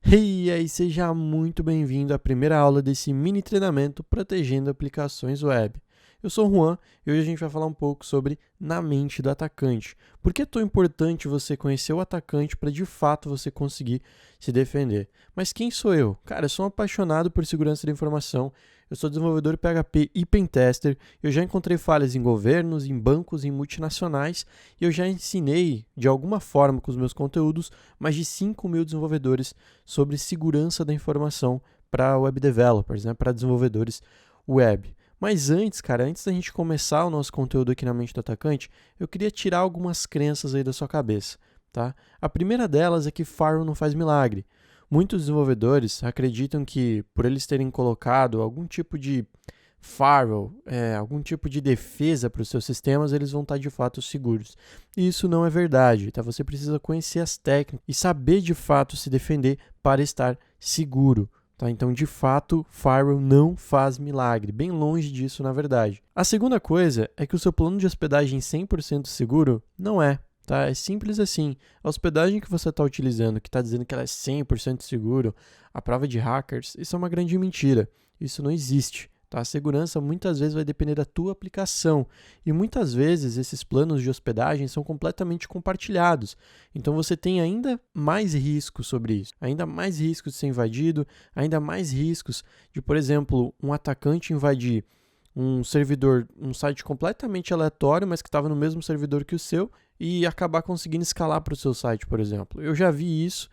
Hey, e aí, seja muito bem-vindo à primeira aula desse mini treinamento Protegendo Aplicações Web. Eu sou o Juan e hoje a gente vai falar um pouco sobre na mente do atacante. Por que é tão importante você conhecer o atacante para de fato você conseguir se defender? Mas quem sou eu? Cara, eu sou um apaixonado por segurança da informação, eu sou desenvolvedor PHP e pentester, eu já encontrei falhas em governos, em bancos, em multinacionais e eu já ensinei, de alguma forma com os meus conteúdos, mais de 5 mil desenvolvedores sobre segurança da informação para web developers, para desenvolvedores web. Mas antes, cara, antes da gente começar o nosso conteúdo aqui na mente do atacante, eu queria tirar algumas crenças aí da sua cabeça, tá? A primeira delas é que firewall não faz milagre. Muitos desenvolvedores acreditam que, por eles terem colocado algum tipo de firewall, algum tipo de defesa para os seus sistemas, eles vão estar de fato seguros. E isso não é verdade, tá? Você precisa conhecer as técnicas e saber de fato se defender para estar seguro. Tá? Então, de fato, firewall não faz milagre, bem longe disso, na verdade. A segunda coisa é que o seu plano de hospedagem 100% seguro não é. Tá? É simples assim. A hospedagem que você está utilizando, que está dizendo que ela é 100% seguro, a prova de hackers, isso é uma grande mentira. Isso não existe. Tá? A segurança muitas vezes vai depender da tua aplicação e muitas vezes esses planos de hospedagem são completamente compartilhados. Então você tem ainda mais riscos sobre isso, ainda mais riscos de ser invadido, ainda mais riscos de, por exemplo, um atacante invadir um servidor, um site completamente aleatório, mas que estava no mesmo servidor que o seu e acabar conseguindo escalar para o seu site, por exemplo. Eu já vi isso.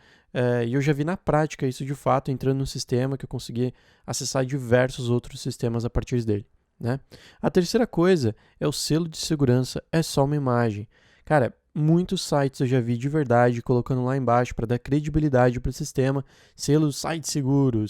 E eu já vi na prática isso de fato, entrando no sistema, que eu consegui acessar diversos outros sistemas a partir dele. Né? A terceira coisa é o selo de segurança, é só uma imagem. Cara, muitos sites eu já vi de verdade colocando lá embaixo para dar credibilidade para o sistema, selo site seguro.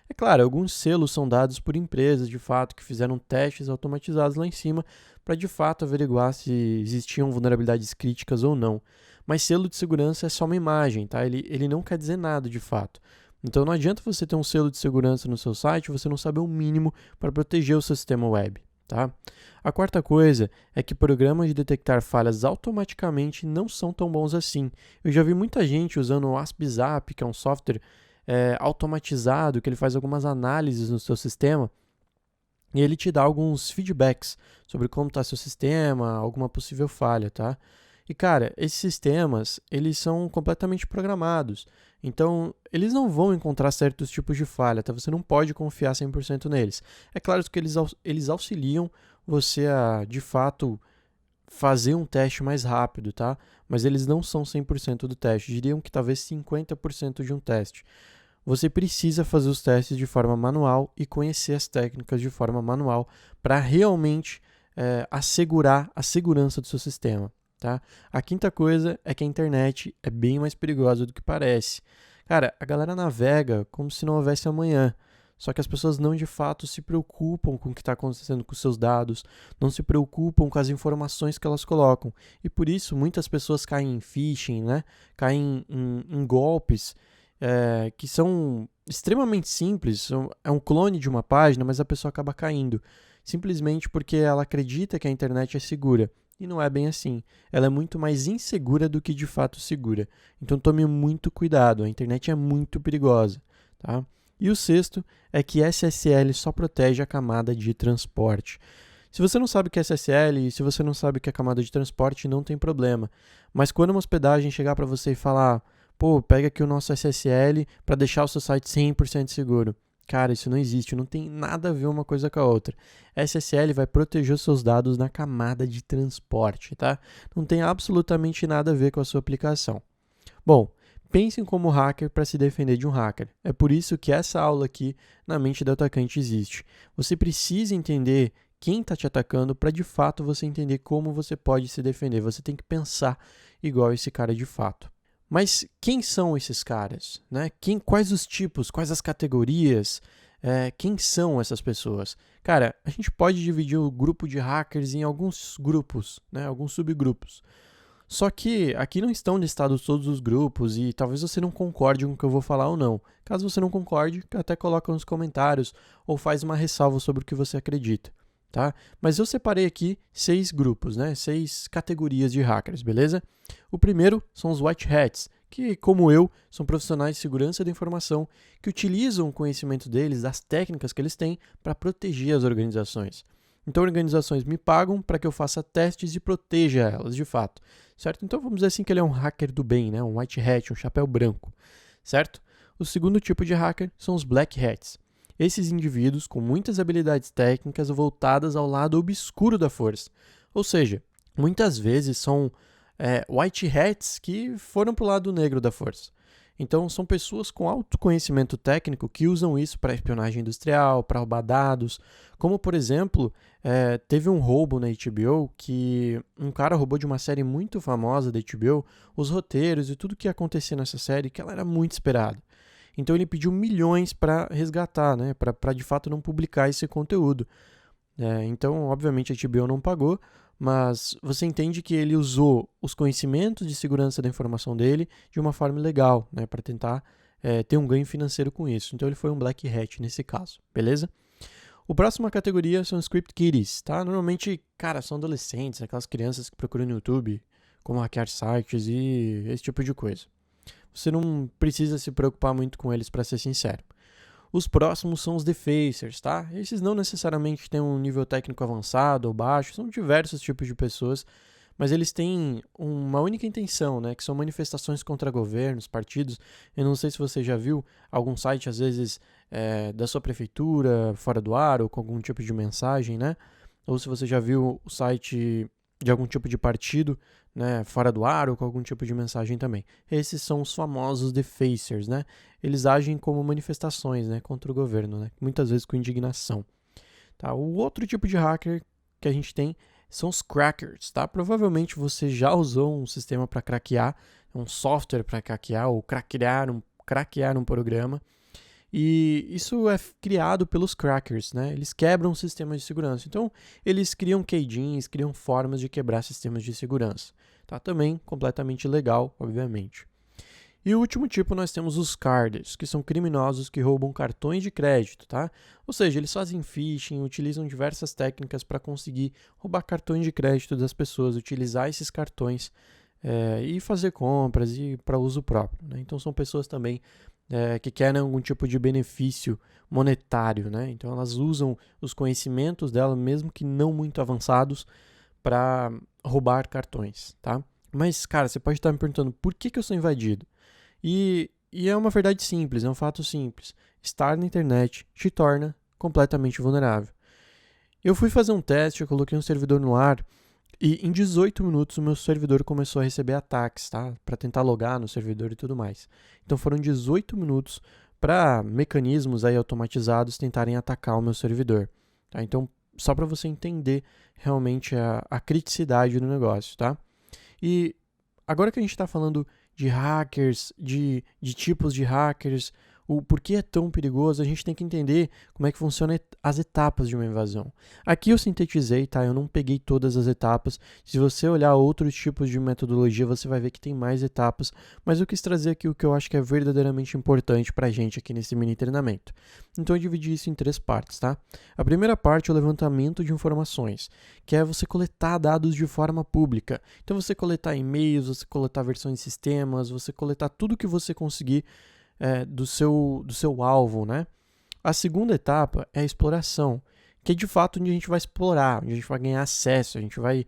É claro, alguns selos são dados por empresas de fato que fizeram testes automatizados lá em cima para de fato averiguar se existiam vulnerabilidades críticas ou não. Mas selo de segurança é só uma imagem, tá? Ele não quer dizer nada de fato. Então não adianta você ter um selo de segurança no seu site e você não saber o mínimo para proteger o seu sistema web. Tá? A quarta coisa é que programas de detectar falhas automaticamente não são tão bons assim. Eu já vi muita gente usando o AspZap, que é um software automatizado, que ele faz algumas análises no seu sistema e ele te dá alguns feedbacks sobre como está seu sistema, alguma possível falha, tá? E, cara, esses sistemas, eles são completamente programados. Então, eles não vão encontrar certos tipos de falha, tá? Você não pode confiar 100% neles. É claro que eles auxiliam você a, de fato, fazer um teste mais rápido, tá? Mas eles não são 100% do teste. Diriam que talvez 50% de um teste. Você precisa fazer os testes de forma manual e conhecer as técnicas de forma manual para realmente assegurar a segurança do seu sistema. Tá? A quinta coisa é que a internet é bem mais perigosa do que parece. Cara, a galera navega como se não houvesse amanhã. Só que as pessoas não de fato se preocupam com o que está acontecendo com seus dados, não se preocupam com as informações que elas colocam. E por isso muitas pessoas caem em phishing, né? Caem em golpes que são extremamente simples. É um clone de uma página, mas a pessoa acaba caindo. Simplesmente porque ela acredita que a internet é segura. E não é bem assim. Ela é muito mais insegura do que de fato segura. Então tome muito cuidado, a internet é muito perigosa. Tá? E o sexto é que SSL só protege a camada de transporte. Se você não sabe o que é SSL e se você não sabe o que é camada de transporte, não tem problema. Mas quando uma hospedagem chegar para você e falar, pô, pega aqui o nosso SSL para deixar o seu site 100% seguro. Cara, isso não existe, não tem nada a ver uma coisa com a outra. SSL vai proteger os seus dados na camada de transporte, tá? Não tem absolutamente nada a ver com a sua aplicação. Bom, pensem como hacker para se defender de um hacker. É por isso que essa aula aqui na mente do atacante existe. Você precisa entender quem está te atacando para de fato você entender como você pode se defender. Você tem que pensar igual esse cara de fato. Mas quem são esses caras? Né? Quais os tipos, quais as categorias? Quem são essas pessoas? Cara, a gente pode dividir o grupo de hackers em alguns grupos, né? Alguns subgrupos. Só que aqui não estão listados todos os grupos e talvez você não concorde com o que eu vou falar ou não. Caso você não concorde, até coloca nos comentários ou faz uma ressalva sobre o que você acredita. tá? Mas eu separei aqui 6 grupos, né? 6 categorias de hackers, beleza? O primeiro são os white hats, que, como eu, são profissionais de segurança da informação que utilizam o conhecimento deles, das técnicas que eles têm, para proteger as organizações. Então, organizações me pagam para que eu faça testes e proteja elas, de fato, certo? Então, vamos dizer assim que ele é um hacker do bem, né? Um white hat, um chapéu branco, certo? O segundo tipo de hacker são os black hats. Esses indivíduos com muitas habilidades técnicas voltadas ao lado obscuro da força. Ou seja, muitas vezes são white hats que foram para o lado negro da força. Então, são pessoas com alto conhecimento técnico que usam isso para espionagem industrial, para roubar dados. Como, por exemplo, teve um roubo na HBO que um cara roubou de uma série muito famosa da HBO os roteiros e tudo que ia acontecer nessa série, que ela era muito esperada. Então, ele pediu milhões para resgatar, né? Para de fato não publicar esse conteúdo. Então, obviamente, a HBO não pagou, mas você entende que ele usou os conhecimentos de segurança da informação dele de uma forma legal, né, para tentar ter um ganho financeiro com isso. Então ele foi um black hat nesse caso, beleza? O próximo categoria são script kiddies, tá? Normalmente, cara, são adolescentes, aquelas crianças que procuram no YouTube como hackear sites e esse tipo de coisa. Você não precisa se preocupar muito com eles, para ser sincero. Os próximos são os defacers, tá? Esses não necessariamente têm um nível técnico avançado ou baixo, são diversos tipos de pessoas, mas eles têm uma única intenção, né? Que são manifestações contra governos, partidos. Eu não sei se você já viu algum site, às vezes, da sua prefeitura, fora do ar, ou com algum tipo de mensagem, né? Ou se você já viu o site de algum tipo de partido, né, fora do ar ou com algum tipo de mensagem também. Esses são os famosos defacers, né? Eles agem como manifestações, né, contra o governo, né? Muitas vezes com indignação. Tá? O outro tipo de hacker que a gente tem são os crackers, tá? Provavelmente você já usou um sistema para craquear, um software para craquear ou craquear um programa. E isso é criado pelos crackers, né? Eles quebram sistemas de segurança. Então, eles criam keydins, criam formas de quebrar sistemas de segurança. Tá? Também completamente legal, obviamente. E o último tipo nós temos os carders, que são criminosos que roubam cartões de crédito, tá? Ou seja, eles fazem phishing, utilizam diversas técnicas para conseguir roubar cartões de crédito das pessoas, utilizar esses cartões e fazer compras e para uso próprio, né? Então, são pessoas também que querem algum tipo de benefício monetário, né? Então elas usam os conhecimentos dela, mesmo que não muito avançados, para roubar cartões, tá? Mas, cara, você pode estar me perguntando por que eu sou invadido? E é uma verdade simples, é um fato simples. Estar na internet te torna completamente vulnerável. Eu fui fazer um teste, eu coloquei um servidor no ar e em 18 minutos o meu servidor começou a receber ataques, tá? Para tentar logar no servidor e tudo mais. Então foram 18 minutos para mecanismos aí automatizados tentarem atacar o meu servidor. Tá? Então, só para você entender realmente a criticidade do negócio, tá? E agora que a gente está falando de hackers, de tipos de hackers, o porquê é tão perigoso, a gente tem que entender como é que funcionam as etapas de uma invasão. Aqui eu sintetizei, tá? Eu não peguei todas as etapas. Se você olhar outros tipos de metodologia, você vai ver que tem mais etapas, mas eu quis trazer aqui o que eu acho que é verdadeiramente importante pra gente aqui nesse mini treinamento. Então eu dividi isso em 3 partes, tá? A primeira parte é o levantamento de informações, que é você coletar dados de forma pública. Então você coletar e-mails, você coletar versões de sistemas, você coletar tudo que você conseguir do seu alvo, né? A segunda etapa é a exploração, que é de fato onde a gente vai explorar, onde a gente vai ganhar acesso, a gente vai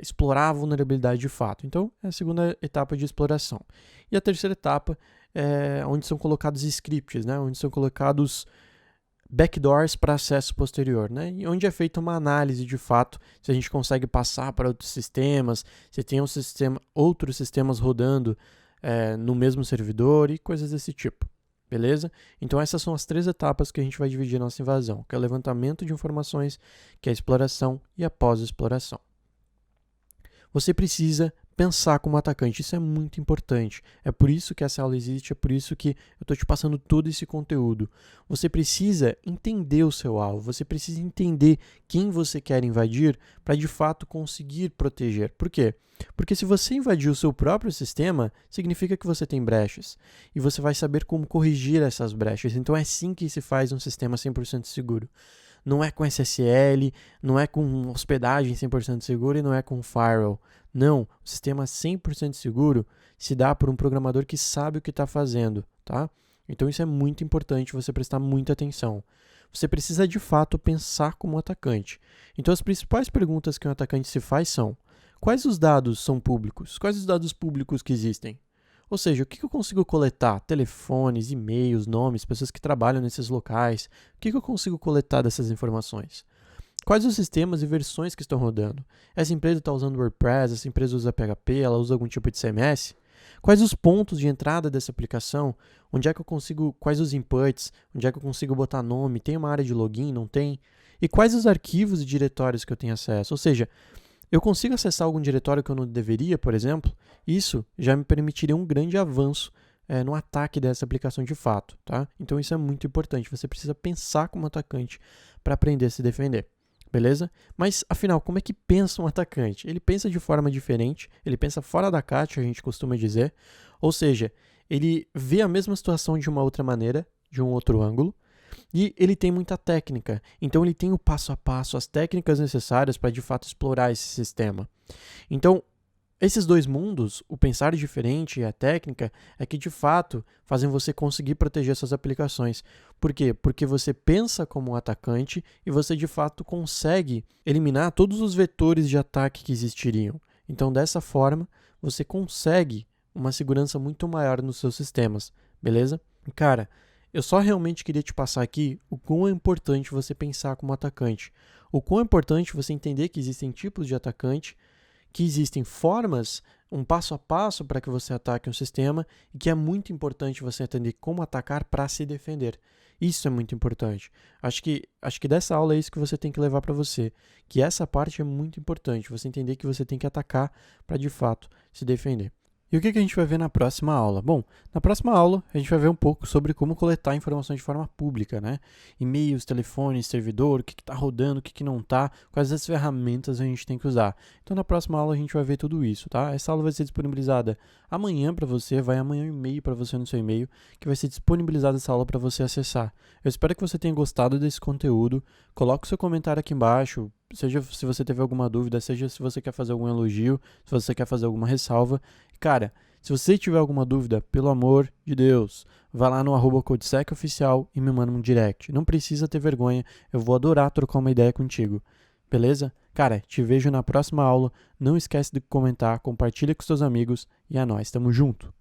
explorar a vulnerabilidade de fato. Então, é a segunda etapa de exploração. E a terceira etapa é onde são colocados scripts, né? Onde são colocados backdoors para acesso posterior, né? E onde é feita uma análise de fato, se a gente consegue passar para outros sistemas, se tem outros sistemas rodando no mesmo servidor e coisas desse tipo, beleza? Então essas são as 3 etapas que a gente vai dividir a nossa invasão, que é o levantamento de informações, que é a exploração e a pós-exploração. Você precisa pensar como atacante, isso é muito importante. É por isso que essa aula existe, é por isso que eu estou te passando todo esse conteúdo. Você precisa entender o seu alvo, você precisa entender quem você quer invadir para de fato conseguir proteger. Por quê? Porque se você invadir o seu próprio sistema, significa que você tem brechas. E você vai saber como corrigir essas brechas. Então é assim que se faz um sistema 100% seguro. não é com SSL, não é com hospedagem 100% segura e não é com firewall. Não, o sistema 100% seguro se dá por um programador que sabe o que está fazendo, tá? Então isso é muito importante você prestar muita atenção. Você precisa de fato pensar como um atacante. Então as principais perguntas que um atacante se faz são: quais os dados são públicos? Quais os dados públicos que existem? Ou seja, o que eu consigo coletar? Telefones, e-mails, nomes, pessoas que trabalham nesses locais. O que eu consigo coletar dessas informações? Quais os sistemas e versões que estão rodando? Essa empresa está usando WordPress, essa empresa usa PHP, ela usa algum tipo de CMS? Quais os pontos de entrada dessa aplicação? Onde é que eu consigo, quais os inputs? Onde é que eu consigo botar nome? Tem uma área de login? Não tem? E quais os arquivos e diretórios que eu tenho acesso? Ou seja, eu consigo acessar algum diretório que eu não deveria, por exemplo? Isso já me permitiria um grande avanço no ataque dessa aplicação de fato, tá? Então isso é muito importante, você precisa pensar como atacante para aprender a se defender, beleza? Mas, afinal, como é que pensa um atacante? Ele pensa de forma diferente, ele pensa fora da caixa, a gente costuma dizer, ou seja, ele vê a mesma situação de uma outra maneira, de um outro ângulo, e ele tem muita técnica, então ele tem o passo a passo, as técnicas necessárias para de fato explorar esse sistema. Então, esses dois mundos, o pensar diferente e a técnica, é que de fato fazem você conseguir proteger suas aplicações. Por quê? Porque você pensa como um atacante e você de fato consegue eliminar todos os vetores de ataque que existiriam. Então, dessa forma, você consegue uma segurança muito maior nos seus sistemas, beleza? Cara, eu só realmente queria te passar aqui o quão é importante você pensar como atacante. O quão é importante você entender que existem tipos de atacante, que existem formas, um passo a passo para que você ataque um sistema e que é muito importante você entender como atacar para se defender. Isso é muito importante. Acho que dessa aula é isso que você tem que levar para você, que essa parte é muito importante, você entender que você tem que atacar para de fato se defender. E o que a gente vai ver na próxima aula? Bom, na próxima aula a gente vai ver um pouco sobre como coletar informações de forma pública, né? E-mails, telefones, servidor, o que está rodando, o que não está, quais as ferramentas a gente tem que usar. Então na próxima aula a gente vai ver tudo isso, tá? Essa aula vai ser disponibilizada amanhã para você, vai amanhã um e-mail para você no seu e-mail, que vai ser disponibilizada essa aula para você acessar. Eu espero que você tenha gostado desse conteúdo. Coloque o seu comentário aqui embaixo, seja se você teve alguma dúvida, seja se você quer fazer algum elogio, se você quer fazer alguma ressalva. Cara, se você tiver alguma dúvida, pelo amor de Deus, vá lá no @CodeSecOficial e me manda um direct. Não precisa ter vergonha, eu vou adorar trocar uma ideia contigo. Beleza? Cara, te vejo na próxima aula. Não esquece de comentar, compartilha com seus amigos e é nóis, tamo junto!